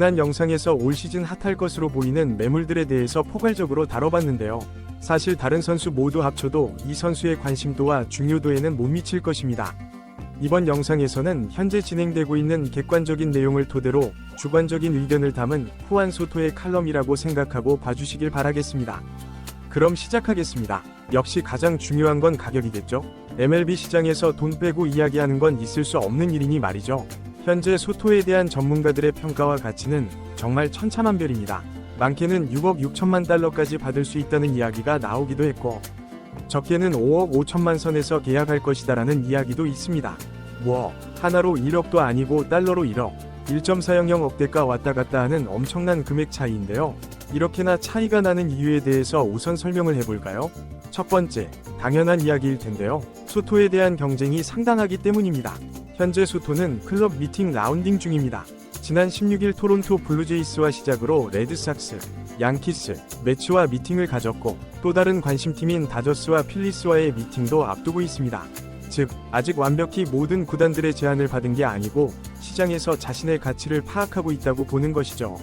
지난 영상에서 올 시즌 핫할 것으로 보이는 매물들에 대해서 포괄적으로 다뤄봤는데요. 사실 다른 선수 모두 합쳐도 이 선수의 관심도와 중요도에는 못 미칠 것입니다. 이번 영상에서는 현재 진행되고 있는 객관적인 내용을 토대로 주관적인 의견을 담은 후안 소토의 칼럼이라고 생각하고 봐주시길 바라겠습니다. 그럼 시작하겠습니다. 역시 가장 중요한 건 가격이겠죠? MLB 시장에서 돈 빼고 이야기하는 건 있을 수 없는 일이니 말이죠. 현재 소토에 대한 전문가들의 평가와 가치는 정말 천차만별입니다. 많게는 6억 6천만 달러까지 받을 수 있다는 이야기가 나오기도 했고, 적게는 5억 5천만 선에서 계약할 것이다라는 이야기도 있습니다. 하나로 1억도 아니고 달러로 1억, 1.400억대가 왔다 갔다 하는 엄청난 금액 차이인데요. 이렇게나 차이가 나는 이유에 대해서 우선 설명을 해볼까요? 첫 번째, 당연한 이야기일 텐데요. 소토에 대한 경쟁이 상당하기 때문입니다. 현재 소토는 클럽 미팅 라운딩 중입니다. 지난 16일 토론토 블루제이스와 시작으로 레드삭스, 양키스, 매츠와 미팅을 가졌고, 또 다른 관심팀인 다저스와 필리스와의 미팅도 앞두고 있습니다. 즉, 아직 완벽히 모든 구단들의 제안을 받은 게 아니고 시장에서 자신의 가치를 파악하고 있다고 보는 것이죠.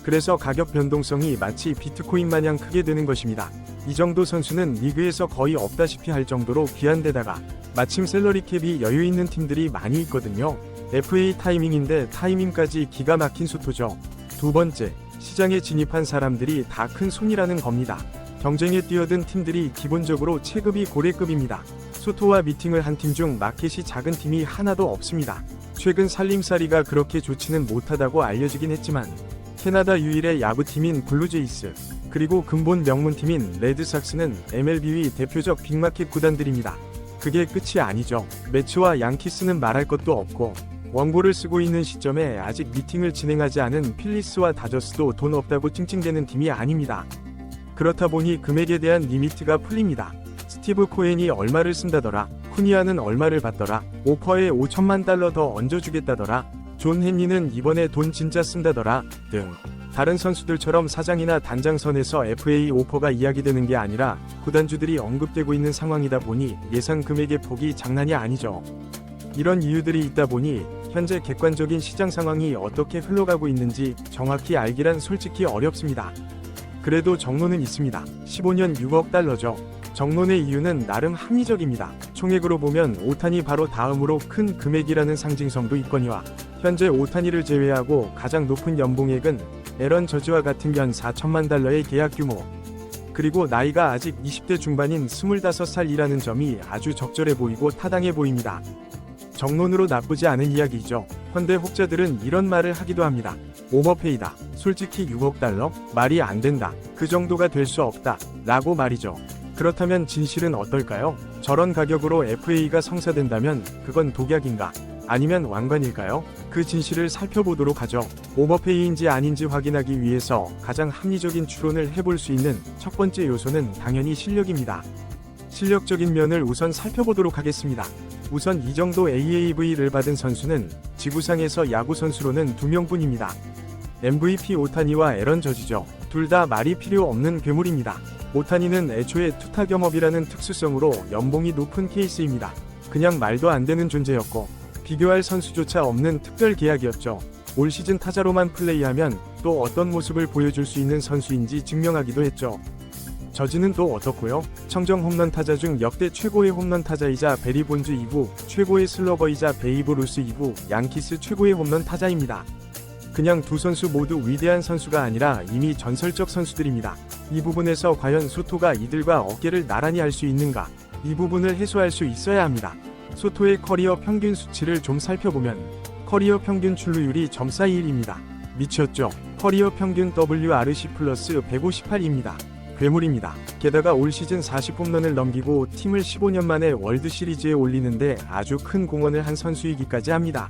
그래서 가격 변동성이 마치 비트코인 마냥 크게 되는 것입니다. 이 정도 선수는 리그에서 거의 없다시피 할 정도로 귀한 데다가 마침 셀러리 캡이 여유 있는 팀들이 많이 있거든요. FA 타이밍인데 타이밍까지 기가 막힌 소토죠. 두 번째, 시장에 진입한 사람들이 다 큰 손이라는 겁니다. 경쟁에 뛰어든 팀들이 기본적으로 체급이 고래급입니다. 소토와 미팅을 한 팀 중 마켓이 작은 팀이 하나도 없습니다. 최근 살림살이가 그렇게 좋지는 못하다고 알려지긴 했지만, 캐나다 유일의 야구팀인 블루제이스, 그리고 근본 명문팀인 레드삭스는 MLB의 대표적 빅마켓 구단들입니다. 그게 끝이 아니죠. 매츠와 양키스는 말할 것도 없고, 원고를 쓰고 있는 시점에 아직 미팅을 진행하지 않은 필리스와 다저스도 돈 없다고 찡찡대는 팀이 아닙니다. 그렇다 보니 금액에 대한 리미트가 풀립니다. 스티브 코엔이 얼마를 쓴다더라, 쿠니아는 얼마를 받더라, 오퍼에 5천만 달러 더 얹어주겠다더라, 존 헨리는 이번에 돈 진짜 쓴다더라 등 다른 선수들처럼 사장이나 단장선에서 FA 오퍼가 이야기되는 게 아니라 구단주들이 언급되고 있는 상황이다 보니 예상 금액의 폭이 장난이 아니죠. 이런 이유들이 있다 보니 현재 객관적인 시장 상황이 어떻게 흘러가고 있는지 정확히 알기란 솔직히 어렵습니다. 그래도 정론은 있습니다. 15년 6억 달러죠. 정론의 이유는 나름 합리적입니다. 총액으로 보면 오타니 바로 다음으로 큰 금액이라는 상징성도 있거니와, 현재 오타니를 제외하고 가장 높은 연봉액은 에런 저지와 같은 연 4천만 달러의 계약 규모, 그리고 나이가 아직 20대 중반인 25살이라는 점이 아주 적절해 보이고 타당해 보입니다. 정론으로 나쁘지 않은 이야기죠. 현대 혹자들은 이런 말을 하기도 합니다. 오버페이다. 솔직히 6억 달러? 말이 안 된다. 그 정도가 될 수 없다. 라고 말이죠. 그렇다면 진실은 어떨까요? 저런 가격으로 FA가 성사된다면 그건 독약인가? 아니면 왕관일까요? 그 진실을 살펴보도록 하죠. 오버페이인지 아닌지 확인하기 위해서 가장 합리적인 추론을 해볼 수 있는 첫 번째 요소는 당연히 실력입니다. 실력적인 면을 우선 살펴보도록 하겠습니다. 우선 이 정도 AAV를 받은 선수는 지구상에서 야구 선수로는 2명뿐입니다. MVP 오타니와 에런 저지죠. 둘 다 말이 필요 없는 괴물입니다. 오타니는 애초에 투타 겸업이라는 특수성으로 연봉이 높은 케이스입니다. 그냥 말도 안 되는 존재였고, 비교할 선수조차 없는 특별 계약이었죠. 올 시즌 타자로만 플레이하면 또 어떤 모습을 보여줄 수 있는 선수인지 증명하기도 했죠. 저지는 또 어떻고요? 청정 홈런 타자 중 역대 최고의 홈런 타자이자 베리 본즈 이후 최고의 슬러거이자 베이브 루스 이후 양키스 최고의 홈런 타자입니다. 그냥 두 선수 모두 위대한 선수가 아니라 이미 전설적 선수들입니다. 이 부분에서 과연 소토가 이들과 어깨를 나란히 할 수 있는가? 이 부분을 해소할 수 있어야 합니다. 소토의 커리어 평균 수치를 좀 살펴보면 커리어 평균 출루율이 .41입니다. 미쳤죠? 커리어 평균 WRC 플러스 158입니다. 괴물입니다. 게다가 올 시즌 40홈런을 넘기고 팀을 15년 만에 월드 시리즈에 올리는데 아주 큰 공헌을 한 선수이기까지 합니다.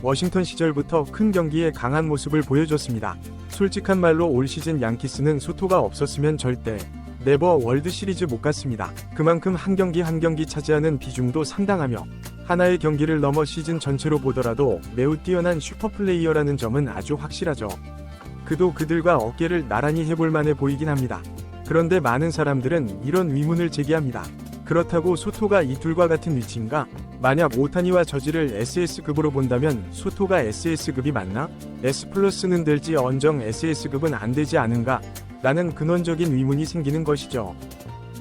워싱턴 시절부터 큰 경기에 강한 모습을 보여줬습니다. 솔직한 말로 올 시즌 양키스는 소토가 없었으면 절대 네버 월드 시리즈 못 갔습니다. 그만큼 한 경기 한 경기 차지하는 비중도 상당하며 하나의 경기를 넘어 시즌 전체로 보더라도 매우 뛰어난 슈퍼플레이어라는 점은 아주 확실하죠. 그도 그들과 어깨를 나란히 해볼 만해 보이긴 합니다. 그런데 많은 사람들은 이런 의문을 제기합니다. 그렇다고 소토가 이 둘과 같은 위치인가? 만약 오타니와 저지를 SS급으로 본다면 소토가 SS급이 맞나? S+는 될지 언정 SS급은 안 되지 않은가? 라는 근원적인 의문이 생기는 것이죠.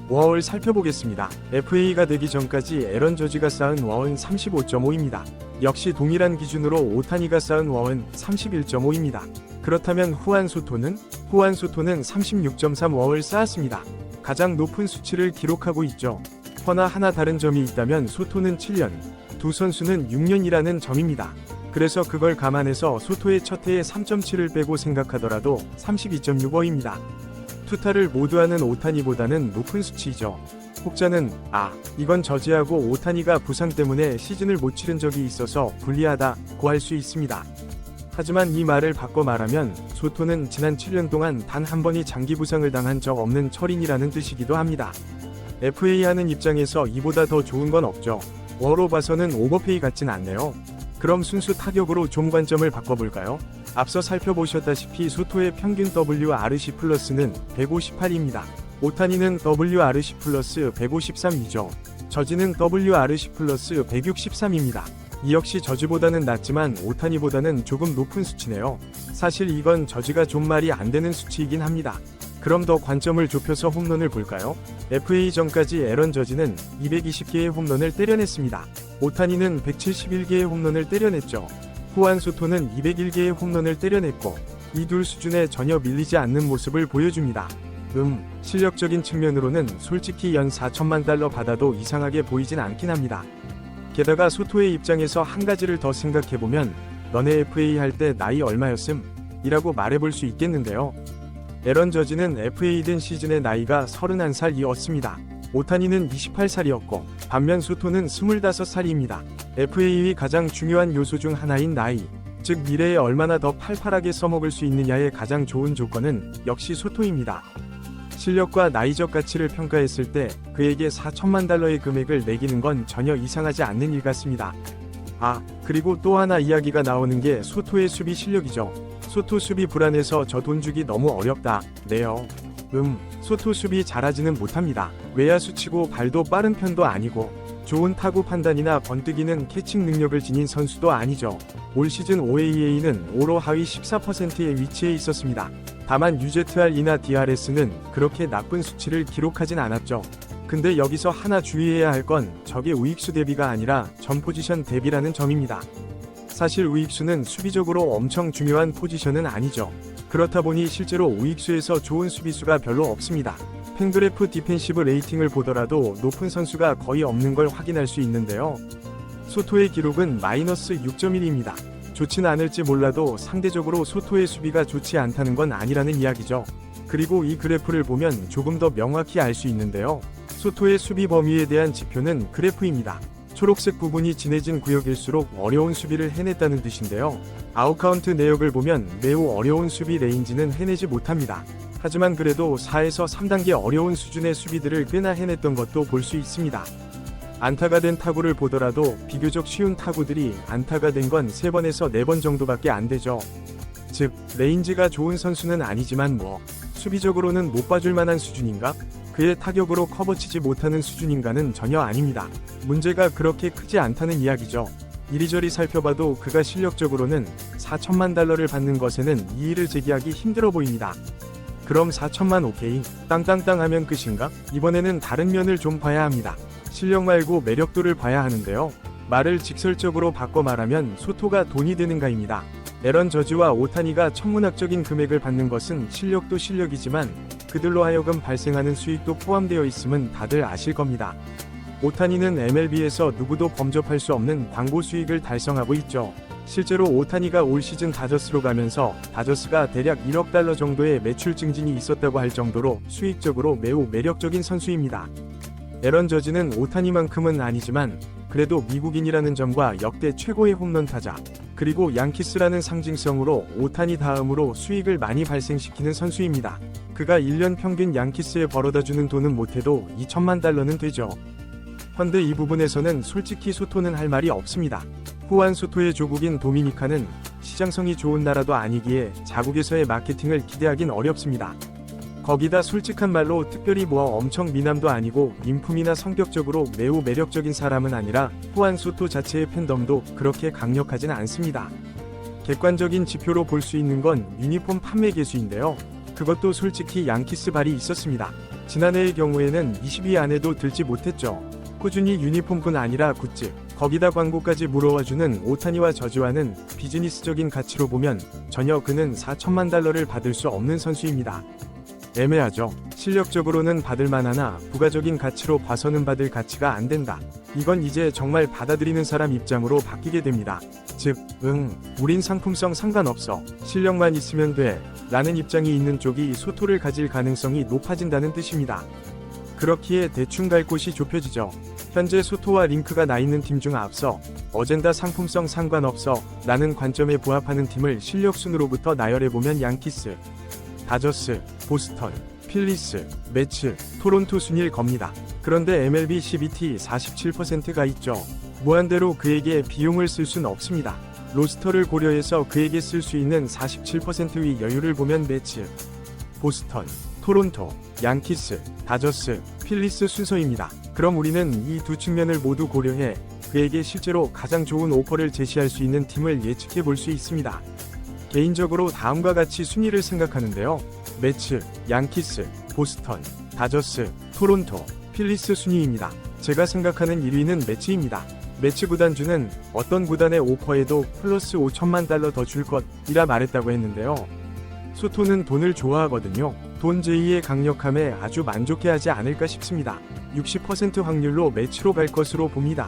워홀 살펴보겠습니다. FA가 되기 전까지 에런 저지가 쌓은 워은 35.5입니다. 역시 동일한 기준으로 오타니가 쌓은 워은 31.5입니다. 그렇다면 후안 소토는? 후안 소토는 36.3 워을 쌓았습니다. 가장 높은 수치를 기록하고 있죠. 허나 하나 다른 점이 있다면 소토는 7년, 두 선수는 6년이라는 점입니다. 그래서 그걸 감안해서 소토의 첫 해에 3.7을 빼고 생각하더라도 32.6워입니다. 투타를 모두 하는 오타니보다는 높은 수치이죠. 혹자는 이건 저지하고 오타니가 부상 때문에 시즌을 못 치른 적이 있어서 불리하다고 할 수 있습니다. 하지만 이 말을 바꿔 말하면 소토는 지난 7년 동안 단 한 번이 장기 부상을 당한 적 없는 철인이라는 뜻이기도 합니다. FA 하는 입장에서 이보다 더 좋은 건 없죠. 워로 봐서는 오버페이 같진 않네요. 그럼 순수 타격으로 좀 관점을 바꿔볼까요? 앞서 살펴보셨다시피 소토의 평균 WRC 플러스는 158입니다. 오타니는 WRC 플러스 153이죠. 저지는 WRC 플러스 163입니다. 이 역시 저지보다는 낮지만 오타니보다는 조금 높은 수치네요. 사실 이건 저지가 좀 말이 안 되는 수치이긴 합니다. 그럼 더 관점을 좁혀서 홈런을 볼까요? FA 전까지 에런 저지는 220개의 홈런을 때려냈습니다. 오타니는 171개의 홈런을 때려냈죠. 후안 소토는 201개의 홈런을 때려냈고 이 둘 수준에 전혀 밀리지 않는 모습을 보여줍니다. 실력적인 측면으로는 솔직히 연 4천만 달러 받아도 이상하게 보이진 않긴 합니다. 게다가 소토의 입장에서 한 가지를 더 생각해보면 너네 FA 할 때 나이 얼마였음? 이라고 말해볼 수 있겠는데요. 에런 저지는 FA 된 시즌의 나이가 31살이었습니다. 오타니는 28살이었고 반면 소토는 25살입니다. FA의 가장 중요한 요소 중 하나인 나이, 즉 미래에 얼마나 더 팔팔하게 써먹을 수 있느냐의 가장 좋은 조건은 역시 소토입니다. 실력과 나이적 가치를 평가했을 때 그에게 4천만 달러의 금액을 매기는 건 전혀 이상하지 않는 일 같습니다. 그리고 또 하나 이야기가 나오는 게 소토의 수비 실력이죠. 소토 수비 불안해서 저 돈 주기 너무 어렵다. 네요. 소토 수비 잘하지는 못합니다. 외야수 치고 발도 빠른 편도 아니고 좋은 타구 판단이나 번뜨기는 캐칭 능력을 지닌 선수도 아니죠. 올 시즌 OAA는 5로 하위 14%의 위치에 있었습니다. 다만 UZR이나 DRS는 그렇게 나쁜 수치를 기록하진 않았죠. 근데 여기서 하나 주의해야 할 건 적의 우익수 대비가 아니라 전 포지션 대비라는 점입니다. 사실 우익수는 수비적으로 엄청 중요한 포지션은 아니죠. 그렇다 보니 실제로 우익수에서 좋은 수비수가 별로 없습니다. 팬그래프 디펜시브 레이팅을 보더라도 높은 선수가 거의 없는 걸 확인할 수 있는데요. 소토의 기록은 마이너스 6.1입니다. 좋진 않을지 몰라도 상대적으로 소토의 수비가 좋지 않다는 건 아니라는 이야기죠. 그리고 이 그래프를 보면 조금 더 명확히 알 수 있는데요. 소토의 수비 범위에 대한 지표는 그래프입니다. 초록색 부분이 진해진 구역일수록 어려운 수비를 해냈다는 뜻인데요. 아웃카운트 내역을 보면 매우 어려운 수비 레인지는 해내지 못합니다. 하지만 그래도 4에서 3단계 어려운 수준의 수비들을 꽤나 해냈던 것도 볼 수 있습니다. 안타가 된 타구를 보더라도 비교적 쉬운 타구들이 안타가 된 건 3번에서 4번 정도밖에 안 되죠. 즉, 레인지가 좋은 선수는 아니지만 수비적으로는 못 봐줄 만한 수준인가? 그의 타격으로 커버치지 못하는 수준인가는 전혀 아닙니다. 문제가 그렇게 크지 않다는 이야기죠. 이리저리 살펴봐도 그가 실력적으로는 4천만 달러를 받는 것에는 이의를 제기하기 힘들어 보입니다. 그럼 4천만 오케이, 땅땅땅 하면 끝인가? 이번에는 다른 면을 좀 봐야 합니다. 실력 말고 매력도를 봐야 하는데요. 말을 직설적으로 바꿔 말하면 소토가 돈이 되는가입니다. 에런 저지와 오타니가 천문학적인 금액을 받는 것은 실력도 실력이지만 그들로 하여금 발생하는 수익도 포함되어 있음은 다들 아실 겁니다. 오타니는 MLB에서 누구도 범접할 수 없는 광고 수익을 달성하고 있죠. 실제로 오타니가 올 시즌 다저스로 가면서 다저스가 대략 1억 달러 정도의 매출 증진이 있었다고 할 정도로 수익적으로 매우 매력적인 선수입니다. 에런 저지는 오타니만큼은 아니지만 그래도 미국인이라는 점과 역대 최고의 홈런 타자, 그리고 양키스라는 상징성으로 오타니 다음으로 수익을 많이 발생시키는 선수입니다. 그가 1년 평균 양키스에 벌어다주는 돈은 못해도 2천만 달러는 되죠. 헌데 이 부분에서는 솔직히 소토는 할 말이 없습니다. 후안 소토의 조국인 도미니카는 시장성이 좋은 나라도 아니기에 자국에서의 마케팅을 기대하긴 어렵습니다. 거기다 솔직한 말로 특별히 뭐 엄청 미남도 아니고 인품이나 성격적으로 매우 매력적인 사람은 아니라 후안 소토 자체의 팬덤도 그렇게 강력하진 않습니다. 객관적인 지표로 볼 수 있는 건 유니폼 판매 개수인데요. 그것도 솔직히 양키스 발이 있었습니다. 지난해의 경우에는 20위 안에도 들지 못했죠. 꾸준히 유니폼뿐 아니라 굿즈, 거기다 광고까지 물어와주는 오타니와 저지와는 비즈니스적인 가치로 보면 전혀 그는 4천만 달러를 받을 수 없는 선수입니다. 애매하죠. 실력적으로는 받을 만하나 부가적인 가치로 봐서는 받을 가치가 안 된다. 이건 이제 정말 받아들이는 사람 입장으로 바뀌게 됩니다. 즉, 우린 상품성 상관없어. 실력만 있으면 돼. 라는 입장이 있는 쪽이 소토를 가질 가능성이 높아진다는 뜻입니다. 그렇기에 대충 갈 곳이 좁혀지죠. 현재 소토와 링크가 나 있는 팀 중 앞서 어젠다 상품성 상관없어 라는 관점에 부합하는 팀을 실력 순으로부터 나열해보면 양키스, 다저스, 보스턴, 필리스, 매츠, 토론토 순일 겁니다. 그런데 MLB 12T 47%가 있죠. 무한대로 그에게 비용을 쓸 순 없습니다. 로스터를 고려해서 그에게 쓸 수 있는 47%의 여유를 보면 매츠, 보스턴, 토론토, 양키스, 다저스, 필리스 순서입니다. 그럼 우리는 이 두 측면을 모두 고려해 그에게 실제로 가장 좋은 오퍼를 제시할 수 있는 팀을 예측해 볼 수 있습니다. 개인적으로 다음과 같이 순위를 생각하는데요. 매츠, 양키스, 보스턴, 다저스, 토론토, 필리스 순위입니다. 제가 생각하는 1위는 매츠입니다. 매츠 구단주는 어떤 구단의 오퍼에도 플러스 5천만 달러 더 줄 것이라 말했다고 했는데요. 소토는 돈을 좋아하거든요. 돈 제의의 강력함에 아주 만족해하지 않을까 싶습니다. 60% 확률로 매츠로 갈 것으로 봅니다.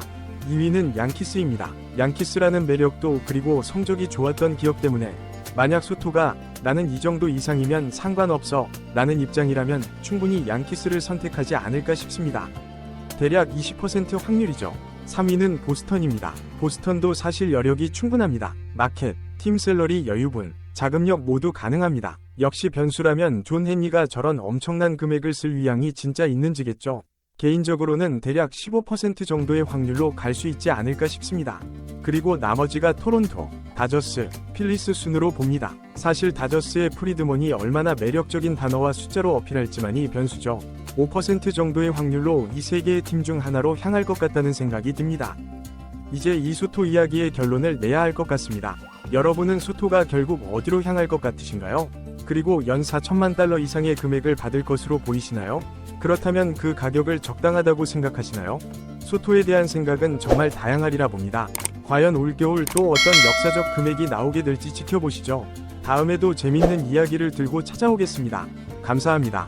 2위는 양키스입니다. 양키스라는 매력도 그리고 성적이 좋았던 기억 때문에 만약 소토가 나는 이 정도 이상이면 상관없어 라는 입장이라면 충분히 양키스를 선택하지 않을까 싶습니다. 대략 20% 확률이죠. 3위는 보스턴입니다. 보스턴도 사실 여력이 충분합니다. 마켓, 팀 셀러리 여유분, 자금력 모두 가능합니다. 역시 변수라면 존 헨리가 저런 엄청난 금액을 쓸 의향이 진짜 있는지겠죠. 개인적으로는 대략 15% 정도의 확률로 갈 수 있지 않을까 싶습니다. 그리고 나머지가 토론토, 다저스, 필리스 순으로 봅니다. 사실 다저스의 프리드먼이 얼마나 매력적인 단어와 숫자로 어필할지만이 변수죠. 5% 정도의 확률로 이 세 개의 팀 중 하나로 향할 것 같다는 생각이 듭니다. 이제 이 소토 이야기의 결론을 내야 할 것 같습니다. 여러분은 소토가 결국 어디로 향할 것 같으신가요? 그리고 연 4천만 달러 이상의 금액을 받을 것으로 보이시나요? 그렇다면 그 가격을 적당하다고 생각하시나요? 소토에 대한 생각은 정말 다양하리라 봅니다. 과연 올겨울 또 어떤 역사적 금액이 나오게 될지 지켜보시죠. 다음에도 재밌는 이야기를 들고 찾아오겠습니다. 감사합니다.